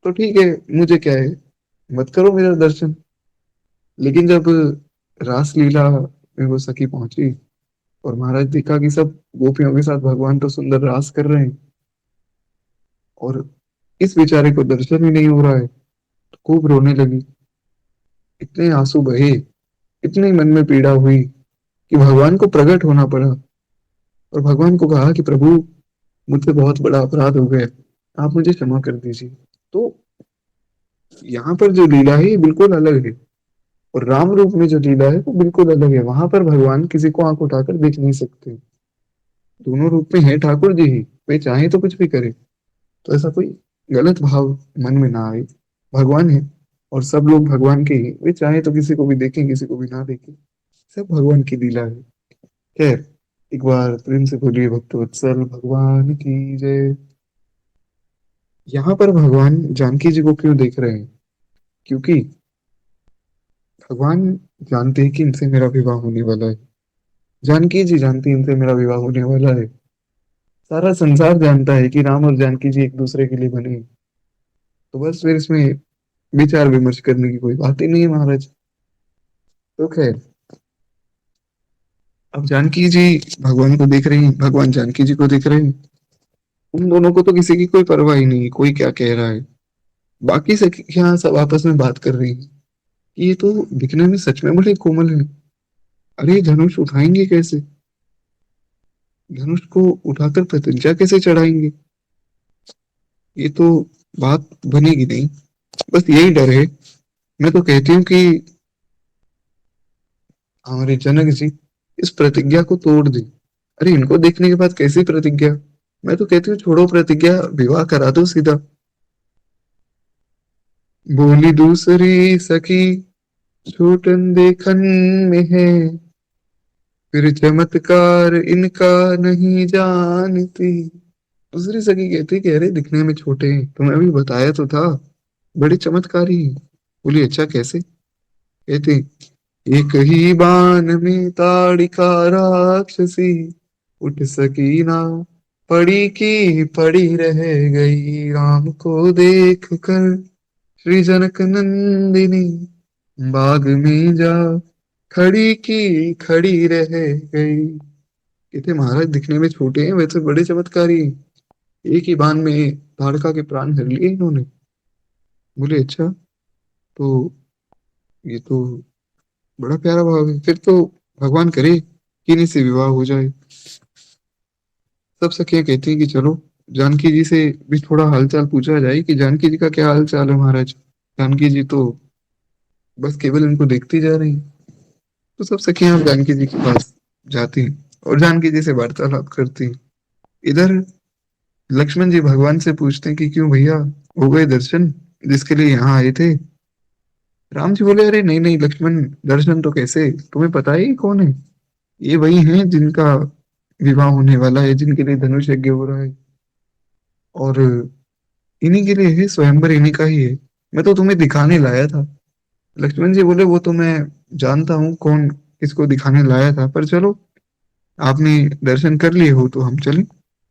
तो ठीक है, मुझे क्या है, मत करो मेरा दर्शन। लेकिन जब रास लीला में वो सखी पहुंची और महाराज देखा कि सब गोपियों के साथ भगवान तो सुंदर रास कर रहे हैं, और इस बेचारे को दर्शन ही नहीं हो रहा है, तो खूब रोने लगी। इतने आंसू बहे, इतनी मन में पीड़ा हुई कि भगवान को प्रकट होना पड़ा। और भगवान को कहा कि प्रभु मुझसे बहुत बड़ा अपराध हो गया, आप मुझे क्षमा कर दीजिए। तो यहाँ पर जो लीला है ये बिल्कुल अलग है, और राम रूप में जो लीला है वो बिल्कुल अलग है। वहां पर भगवान किसी को आंख उठाकर देख नहीं सकते, दोनों रूप में है ठाकुर जी ही, वे चाहे तो कुछ भी करे। तो ऐसा कोई गलत भाव मन में ना आए। भगवान है और सब लोग भगवान के ही, वे चाहे तो किसी को भी देखें किसी को भी ना देखें, सब भगवान की लीला है। खैर, एक बार प्रेम से बोलिए भक्तवत्सल भगवान की जय। यहाँ पर भगवान जानकी जी को क्यों देख रहे हैं? क्योंकि भगवान जानते हैं कि इनसे मेरा विवाह होने वाला है। जानकी जी जानती है इनसे मेरा विवाह होने वाला है। सारा संसार जानता है कि राम और जानकी जी एक दूसरे के लिए बने हैं। तो बस फिर इसमें विचार विमर्श करने की कोई बात ही नहीं है महाराज। तो खैर, अब जानकी जी भगवान को देख रही हैं, भगवान जानकी जी को देख रहे हैं। उन दोनों को तो किसी की कोई परवाह ही नहीं है, कोई क्या कह रहा है। बाकी सखियां सब आपस में बात कर रही हैं कि ये तो दिखने में सच में बड़े कोमल है। अरे धनुष उठाएंगे कैसे? धनुष को उठाकर प्रत्यंचा कैसे चढ़ाएंगे? ये तो बात बनेगी नहीं। बस यही डर है। मैं तो कहती हूँ कि हमारे जनक जी इस प्रतिज्ञा को तोड़ दे। अरे इनको देखने के बाद कैसी प्रतिज्ञा? मैं तो कहती हूँ छोड़ो प्रतिज्ञा, विवाह करा दो सीधा। बोली दूसरी सखी, छूटन देखन में है, फिर चमत्कार इनका नहीं जानती। दूसरी सखी कहती कि अरे दिखने में छोटे हैं, तुम्हें अभी बताया तो था, बड़े चमत्कारी हैं। बोली अच्छा कैसे? कहते एक ही बाण में ताड़िका राक्षसी, उठ सकी ना, पड़ी की पड़ी रह गई, राम को देख कर श्री जनक नंदिनी, बाग में जा खड़ी की खड़ी रह गई। कहते महाराज दिखने में छोटे हैं, वैसे बड़े चमत्कारी हैं। एक ही बाण में ताड़का के प्राण हर लिए इन्होंने। बोले अच्छा, तो ये तो बड़ा प्यारा भाव है, फिर तो भगवान करे कि इन्हीं से विवाह हो जाए। सब सखियां कहती हैं कि चलो जानकी जी से भी थोड़ा हालचाल पूछा जाए कि जानकी जी का क्या हाल चाल है महाराज। जानकी जी तो बस केवल इनको देखती जा रही हैं। तो सब सखियां जानकी जी के पास जाती हैं और जानकी जी से वार्तालाप करती हैं। इधर लक्ष्मण जी भगवान से पूछते हैं कि क्यों भैया, हो गए दर्शन जिसके लिए यहाँ आए थे? राम जी बोले अरे नहीं नहीं लक्ष्मण, दर्शन तो कैसे, तुम्हें पता ही कौन है। ये वही हैं जिनका विवाह होने वाला है, जिनके लिए धनुष यज्ञ हो रहा है, और इन्हीं के लिए है स्वयंवर, इन्हीं का ही है। मैं तो तुम्हें दिखाने लाया था। लक्ष्मण जी बोले वो तो मैं जानता हूँ कौन किसको दिखाने लाया था, पर चलो आपने दर्शन कर लिए हो तो हम चलें।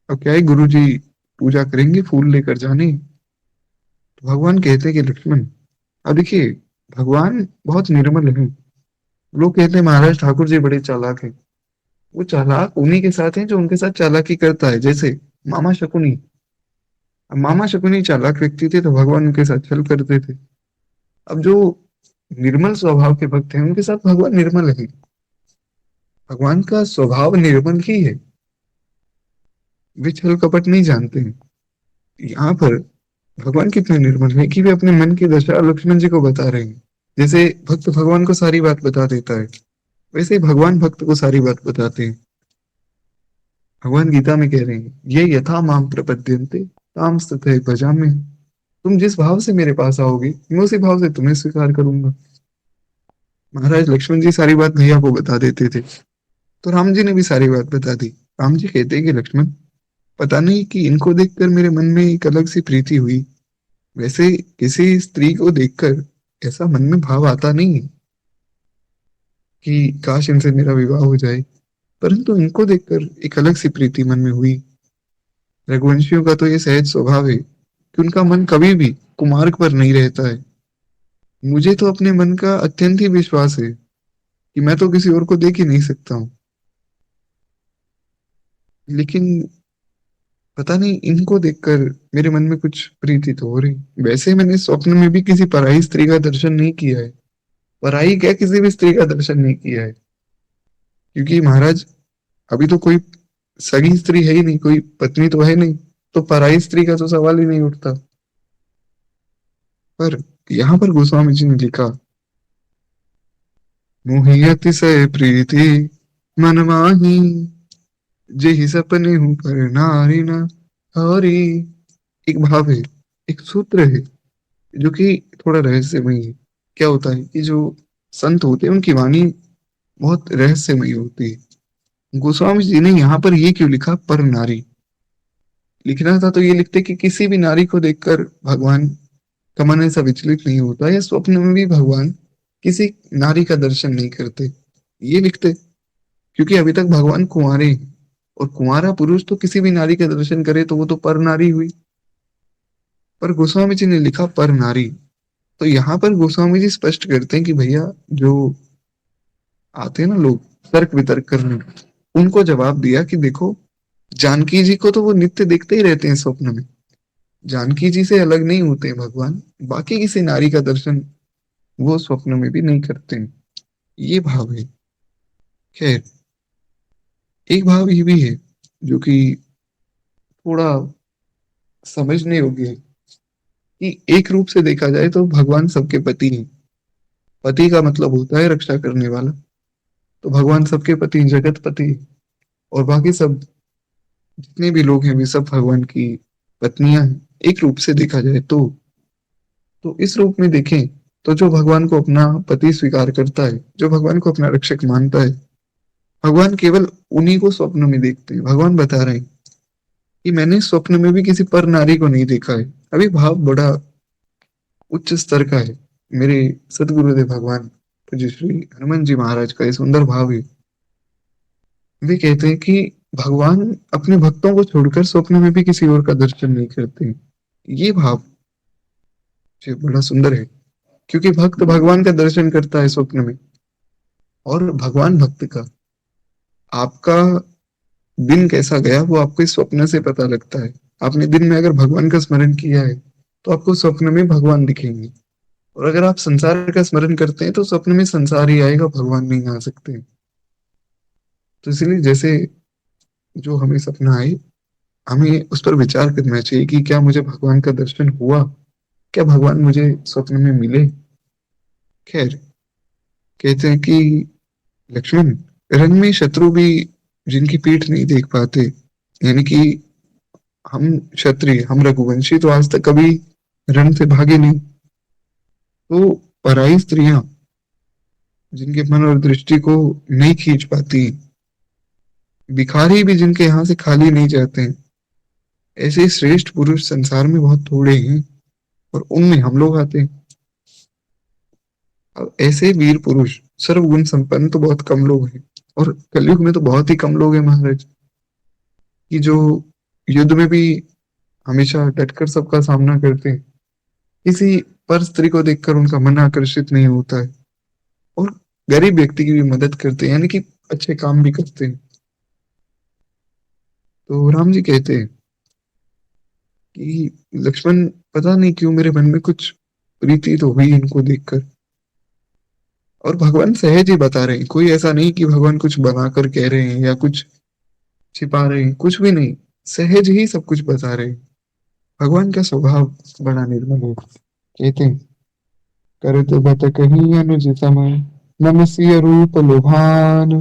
अब क्या है, गुरु जी पूजा करेंगे, फूल लेकर जाने। तो भगवान कहते हैं कि लक्ष्मण, अब देखिए भगवान बहुत निर्मल है। लोग कहते हैं महाराज ठाकुर जी बड़े चालाक हैं। वो चालाक उन्हीं के साथ हैं जो उनके साथ चालाकी करता है, जैसे मामा शकुनी। अब मामा शकुनी चालाक व्यक्ति थे तो भगवान उनके साथ छल करते थे। अब जो निर्मल स्वभाव के भक्त हैं उनके साथ भगवान निर्मल है। भगवान का स्वभाव निर्मल ही है, वे छल कपट नहीं जानते हैं। यहाँ पर भगवान कितने निर्मल है कि वे अपने मन की दशा लक्ष्मण जी को बता रहे हैं। जैसे भक्त भगवान को सारी बात बता देता है, वैसे ही भगवान भक्त को सारी बात बताते हैं। भगवान गीता में कह रहे हैं ये यथा माम प्रपद्यन्ते ताम तथैव भजाम्यहम्। तुम जिस भाव से मेरे पास आओगे मैं उसी भाव से तुम्हें स्वीकार करूंगा। महाराज लक्ष्मण जी सारी बात भैया को बता देते थे, तो राम जी ने भी सारी बात बता दी। राम जी कहते हैं कि लक्ष्मण, पता नहीं कि इनको देखकर मेरे मन में एक अलग सी प्रीति हुई। वैसे किसी स्त्री को देखकर ऐसा मन में भाव आता नहीं है कि काश इनसे मेरा विवाह हो जाए, परंतु इनको देखकर एक अलग सी प्रीति मन में हुई। रघुवंशियों का तो ये सहज स्वभाव है कि उनका मन कभी भी कुमार्ग पर नहीं रहता है। मुझे तो अपने मन का अत्यंत ही विश्वास है कि मैं तो किसी और को देख ही नहीं सकता हूँ। लेकिन पता नहीं इनको देखकर मेरे मन में कुछ प्रीति तो हो रही। वैसे मैंने स्वप्न में भी किसी पराई स्त्री का दर्शन नहीं किया है। पराई क्या, किसी भी स्त्री का दर्शन नहीं किया है। क्योंकि महाराज अभी तो कोई सगी स्त्री है ही नहीं, कोई पत्नी तो है नहीं। तो पराई स्त्री का तो सवाल ही नहीं उठता। पर यहाँ पर गोस्वामी जी ने लिखा, मोहियति से प्रीति मन माही, जेहि सपने हूँ पर नारी ना हरी। एक भाव है, एक सूत्र है, जो कि थोड़ा रहस्यमयी है। क्या होता है कि जो संत होते हैं उनकी वाणी बहुत रहस्यमयी होती है। गोस्वामी जी ने यहाँ पर ये क्यों लिखा पर नारी? लिखना था तो ये लिखते कि किसी भी नारी को देखकर भगवान का मन ऐसा विचलित नहीं होता, या स्वप्न में भी भगवान किसी नारी का दर्शन नहीं करते, ये लिखते। क्योंकि अभी तक भगवान कुंवारे हैं, और कुंवारा पुरुष तो किसी भी नारी का दर्शन करे तो वो तो पर नारी हुई। पर गोस्वामी जी ने लिखा पर नारी, तो यहाँ पर गोस्वामी जी स्पष्ट करते हैं कि भैया, जो आते हैं ना लोग तर्क वितर्क करने, उनको जवाब दिया कि देखो, जानकी जी को तो वो नित्य देखते ही रहते हैं स्वप्न में। जानकी जी से अलग नहीं होते हैं भगवान, बाकी किसी नारी का दर्शन वो स्वप्न में भी नहीं करते हैं। ये भाव है। खैर, एक भाव ये भी है जो कि थोड़ा समझने योग्य है, कि एक रूप से देखा जाए तो भगवान सबके पति हैं। पति का मतलब होता है रक्षा करने वाला। तो भगवान सबके पति हैं, जगत पति हैं। और बाकी सब जितने भी लोग हैं वे सब भगवान की पत्नियां हैं, एक रूप से देखा जाए तो इस रूप में देखें तो जो भगवान को अपना पति स्वीकार करता है, जो भगवान को अपना रक्षक मानता है, भगवान केवल उन्हीं को स्वप्न में देखते हैं। भगवान बता रहे हैं कि मैंने स्वप्न में भी किसी पर नारी को नहीं देखा है। अभी भाव बड़ा उच्च स्तर का है। मेरे सदगुरुदेव भगवान पूज्य श्री हनुमान जी महाराज का ये सुंदर भाव है। वे कहते हैं कि भगवान अपने भक्तों को छोड़कर स्वप्न में भी किसी और का दर्शन नहीं करते। ये भाव जो बड़ा सुंदर है, क्योंकि भक्त भगवान का दर्शन करता है स्वप्न में, और भगवान भक्त का। आपका दिन कैसा गया वो आपको इस स्वप्न से पता लगता है। आपने दिन में अगर भगवान का स्मरण किया है तो आपको स्वप्न में भगवान दिखेंगे, और अगर आप संसार का स्मरण करते हैं तो स्वप्न में संसार ही आएगा, भगवान नहीं आ सकते। तो इसलिए जैसे जो हमें सपना आए, हमें उस पर विचार करना चाहिए कि क्या मुझे भगवान का दर्शन हुआ, क्या भगवान मुझे स्वप्न में मिले। खैर, कहते हैं कि लक्ष्मण, रंग में शत्रु भी जिनकी पीठ नहीं देख पाते, यानी कि हम क्षत्रिय, हम रघुवंशी तो आज तक कभी रण से भागे नहीं। तो पराई स्त्रियां जिनके मन और दृष्टि को नहीं खींच पाती, भिखारी भी जिनके यहाँ से खाली नहीं जाते हैं, ऐसे श्रेष्ठ पुरुष संसार में बहुत थोड़े हैं, और उनमें हम लोग आते हैं। अब ऐसे वीर पुरुष सर्वगुण संपन्न तो बहुत कम लोग हैं, और कलयुग में तो बहुत ही कम लोग हैं महाराज, कि जो युद्ध में भी हमेशा डटकर सबका सामना करते हैं। किसी पर स्त्री को देखकर उनका मन आकर्षित नहीं होता है, और गरीब व्यक्ति की भी मदद करते हैं, यानी कि अच्छे काम भी करते हैं। तो राम जी कहते हैं कि लक्ष्मण, पता नहीं क्यों मेरे मन में कुछ प्रीति तो हुई इनको देखकर। और भगवान सहज ही बता रहे हैं, कोई ऐसा नहीं कि भगवान कुछ बनाकर कह रहे हैं या कुछ छिपा रहे हैं, कुछ भी नहीं। सहज ही सब कुछ बता रहे हैं। भगवान का स्वभाव बड़ा निर्मल है। कहते हैं, करत बत कही अनुज सम, नमसीय रूप लोभान,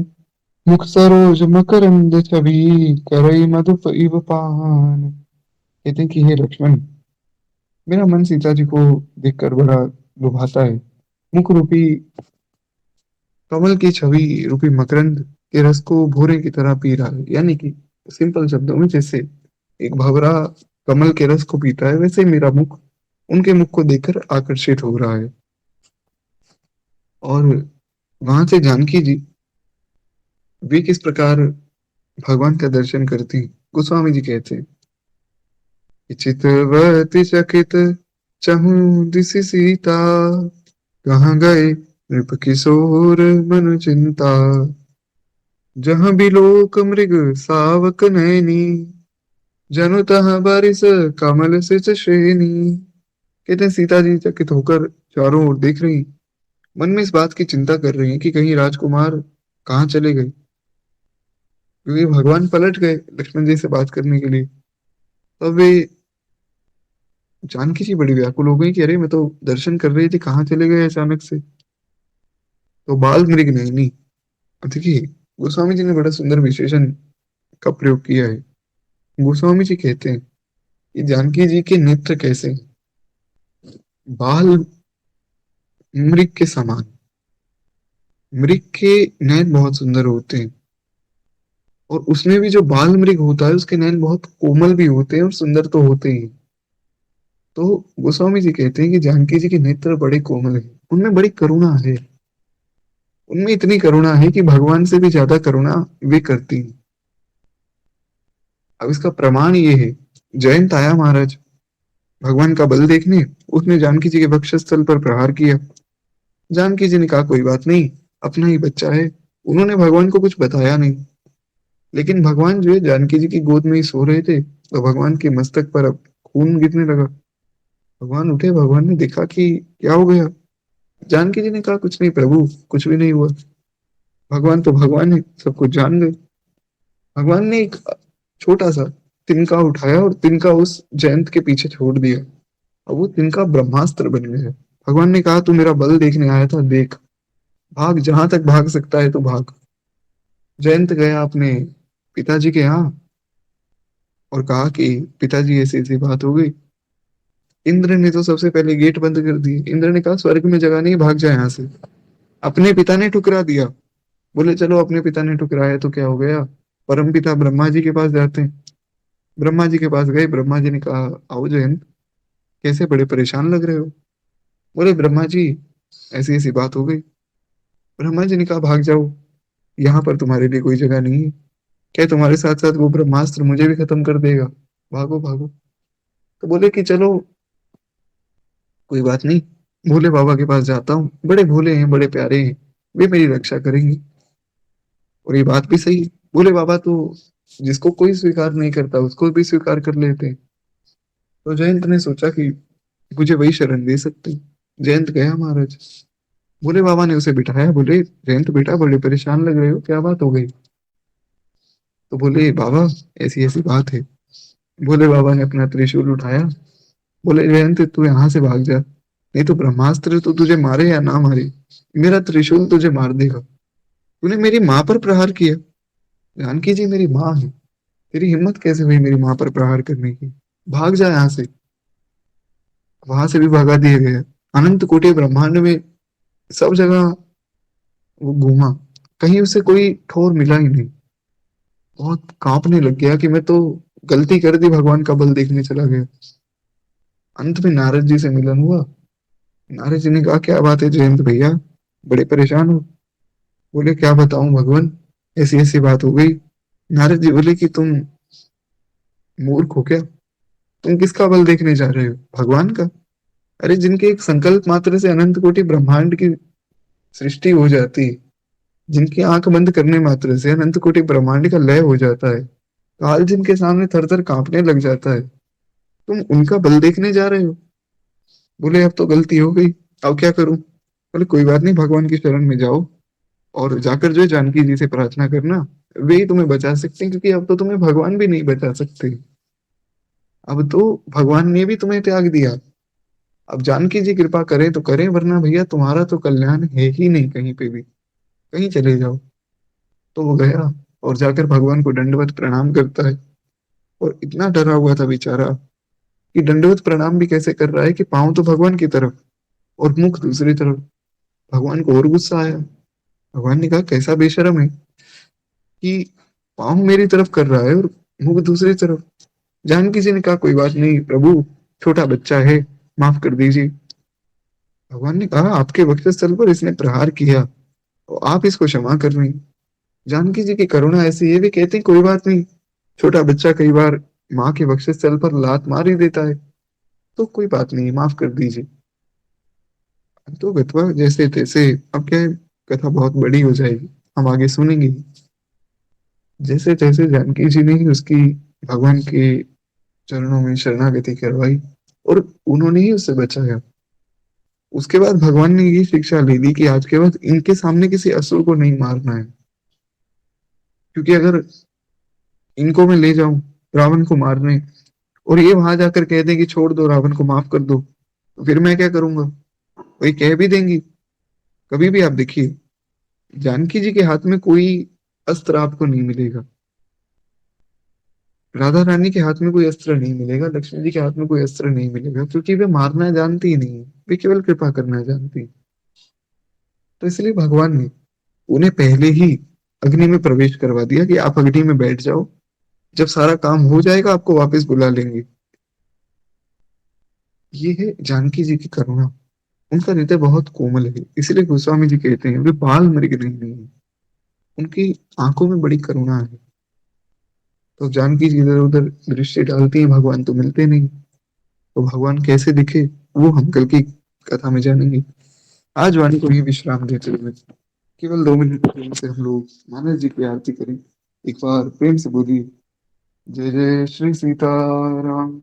मुख सरोज मकरंद छवि, करई मधुप इव पान। कहते हैं कि हे लक्ष्मण, मेरा मन सीता जी को देखकर बड़ा लुभाता है। मुख रूपी कमल की छवि रूपी मकरंद के रस को भूरे की तरह पी रहा है, यानी कि सिंपल शब्दों में, जैसे एक भंवरा कमल के रस को पीता है, वैसे ही मेरा मुख उनके मुख को देखकर आकर्षित हो रहा है। और वहां से जानकी जी वे किस प्रकार भगवान का दर्शन करती हैं, गोस्वामी जी कहते हैं, चितवती चकित चहु दिसि सीता, कहाँ गए नृप किशोर मन चिंता, जहाँ बिलोक मृग सावक नैनी, जनु तहाँ बारिश कमल सिच श्रेणी। कहते हैं सीता जी चकित होकर चारों ओर देख रही, मन में इस बात की चिंता कर रही हैं कि कहीं राजकुमार कहाँ चले गए, क्योंकि भगवान पलट गए लक्ष्मण जी से बात करने के लिए। तब वे जानकी जी बड़ी व्याकुल हो गई कि अरे मैं तो दर्शन कर रही थी, कहाँ चले गए अचानक से। तो बाल मृग नयनी। अब देखिए, गोस्वामी जी ने बड़ा सुंदर विशेषण का प्रयोग किया है। गोस्वामी जी कहते हैं कि जानकी जी के नेत्र कैसे हैं? बाल मृग के समान। मृग के नैन बहुत सुंदर होते हैं, और उसमें भी जो बाल मृग होता है उसके नैन बहुत कोमल भी होते हैं और सुंदर तो होते ही हैं। तो गोस्वामी जी कहते हैं कि जानकी जी के नेत्र बड़े कोमल हैं, उनमें बड़ी करुणा है। उनमें इतनी करुणा है कि भगवान से भी ज्यादा करुणा वे करती हैं। अब इसका प्रमाण ये है, जयंत आया महाराज भगवान का बल देखने। उसने जानकी जी के वक्षस्थल पर प्रहार किया। जानकी जी ने कहा कोई बात नहीं, अपना ही बच्चा है। उन्होंने भगवान को कुछ बताया नहीं। लेकिन भगवान जो है जानकी जी की गोद में ही सो रहे थे, तो भगवान के मस्तक पर अब खून गिरने लगा। भगवान उठे, भगवान ने देखा कि क्या हो गया। जानकी जी ने कहा कुछ नहीं प्रभु, कुछ भी नहीं हुआ। भगवान तो भगवान है, सब कुछ जान गए। भगवान ने एक छोटा सा तिनका उठाया और तिनका उस जयंत के पीछे छोड़ दिया। अब वो तिनका ब्रह्मास्त्र बन गया। भगवान ने कहा तू मेरा बल देखने आया था, देख, भाग, जहां तक भाग सकता है तो भाग। जयंत गया अपने पिताजी के यहाँ और कहा कि पिताजी ऐसी ऐसी बात हो गई। इंद्र ने तो सबसे पहले गेट बंद कर दिए। इंद्र ने कहा स्वर्ग में जगह नहीं, भाग जाए यहाँ से। अपने पिता ने ठुकरा दिया। बोले चलो, अपने पिता ने ठुकराया तो क्या हो गया, परम पिता ब्रह्मा जी के पास जाते हैं। ब्रह्मा जी के पास गए। ब्रह्मा जी ने कहा आओ जयंत, कैसे बड़े परेशान लग रहे हो। बोले ब्रह्मा जी, ऐसी ऐसी बात हो गई। ब्रह्मा जी ने कहा भाग जाओ, यहाँ पर तुम्हारे लिए कोई जगह नहीं है। क्या तुम्हारे साथ साथ वो ब्रह्मास्त्र मुझे भी खत्म कर देगा, भागो भागो। तो बोले कि चलो कोई बात नहीं, भोले बाबा के पास जाता हूँ, बड़े भोले हैं, बड़े प्यारे हैं, वे मेरी रक्षा करेंगे। और ये बात भी सही है, भोले बाबा तो जिसको कोई स्वीकार नहीं करता उसको भी स्वीकार कर लेते हैं। तो जयंत ने सोचा कि मुझे वही शरण दे सकते हैं। जयंत गया महाराज, भोले बाबा ने उसे बिठाया। बोले जयंत बेटा, बड़े परेशान लग रहे हो, क्या बात हो गई। तो बोले बाबा, ऐसी ऐसी बात है। भोले बाबा ने अपना त्रिशूल उठाया। बोले जयंत तू यहाँ से भाग जा, नहीं तो ब्रह्मास्त्र तो तुझे मारे या ना मारे, मेरा त्रिशूल तुझे मार देगा। तूने मेरी माँ पर प्रहार किया। जानकी जी मेरी माँ है, तेरी हिम्मत कैसे हुई मेरी माँ पर प्रहार करने की, भाग जा यहाँ से। वहां से भी भगा दिए गए। अनंत कोटि ब्रह्मांड में सब जगह वो घूमा, कहीं उसे कोई ठोर मिला ही नहीं। बहुत कांपने लग गया कि मैं तो गलती कर दी, भगवान का बल देखने चला गया। अंत में नारद जी से मिलन हुआ। नारद जी ने कहा क्या बात है जयंत भैया, बड़े परेशान हो। बोले क्या बताऊं भगवान, ऐसी ऐसी बात हो गई। नारद जी बोले कि तुम मूर्ख हो क्या, तुम किसका बल देखने जा रहे हो, भगवान का। अरे जिनके एक संकल्प मात्र से अनंत कोटि ब्रह्मांड की सृष्टि हो जाती है, जिनकी आंख बंद करने मात्र से अनंत कोटि ब्रह्मांड का लय हो जाता है, काल जिनके सामने थर थर कांपने लग जाता है, तुम उनका बल देखने जा रहे हो। बोले अब तो गलती हो गई, अब क्या करूं। बोले कोई बात नहीं, भगवान की शरण में जाओ और जाकर जो है जानकी जी से प्रार्थना करना, वे ही तुम्हें बचा सकते हैं, क्योंकि अब तो तुम्हें भगवान भी नहीं बचा सकते। अब तो भगवान ने भी तुम्हें त्याग दिया। अब जानकी जी कृपा करें तो करें, वरना भैया तुम्हारा तो कल्याण है ही नहीं कहीं पे भी, कहीं चले जाओ। तो वो गया और जाकर भगवान को दंडवत प्रणाम करता है। और इतना डरा हुआ था बेचारा कि दंडवत प्रणाम भी कैसे कर रहा है कि पांव तो भगवान की तरफ और मुख दूसरी तरफ। भगवान को और गुस्सा आया। भगवान ने कहा कैसा बेशर्म है कि पाँव मेरी तरफ कर रहा है और मुंह दूसरी तरफ। जानकी जी ने कहा कोई बात नहीं प्रभु, छोटा बच्चा है, माफ कर दीजिए। भगवान ने कहा आपके वक्षस्थल पर इसने प्रहार किया तो आप इसको क्षमा कर रही। जानकी जी की करुणा ऐसी है, वे कहते हैं कोई बात नहीं, छोटा बच्चा कई बार माँ के वक्षस्थल पर लात मार ही देता है, तो कोई बात नहीं, माफ कर दीजिए। तो गतवा जैसे तैसे, अब क्या है, कथा बहुत बड़ी हो जाएगी, हम आगे सुनेंगे। जैसे तैसे जानकी जी ने ही उसकी भगवान के चरणों में शरणागति करवाई और उन्होंने ही उसे बचाया। उसके बाद भगवान ने ये शिक्षा ले दी कि आज के बाद इनके सामने किसी असुर को नहीं मारना है, क्योंकि अगर इनको मैं ले जाऊं रावण को मारने और ये वहां जाकर कह दें कि छोड़ दो, रावण को माफ कर दो, तो फिर मैं क्या करूंगा? वही कह भी देंगी। कभी भी आप देखिए, जानकी जी के हाथ में कोई अस्त्र आपको नहीं मिलेगा, राधा रानी के हाथ में कोई अस्त्र नहीं मिलेगा, लक्ष्मण जी के हाथ में कोई अस्त्र नहीं मिलेगा, क्योंकि वे मारना जानती ही नहीं है, वे केवल कृपा करना जानती है। तो इसलिए भगवान ने उन्हें पहले ही अग्नि में प्रवेश करवा दिया कि आप अग्नि में बैठ जाओ, जब सारा काम हो जाएगा आपको वापस बुला लेंगे। ये है जानकी जी की करुणा। उनका हृदय बहुत कोमल है, इसलिए गोस्वामी जी कहते हैं वे बाल मृग नहीं है, उनकी आंखों में बड़ी करुणा है। तो जानकी जी इधर उधर दृष्टि डालती हैं, भगवान तो मिलते नहीं। तो भगवान कैसे दिखे, वो हम कल की कथा में जानेंगे। आज वाणी को ही विश्राम देते हुए केवल 2 मिनट प्रेम से हम लोग मानस जी की आरती करें। एक बार प्रेम से बोलिए, जय जय श्री सीताराम।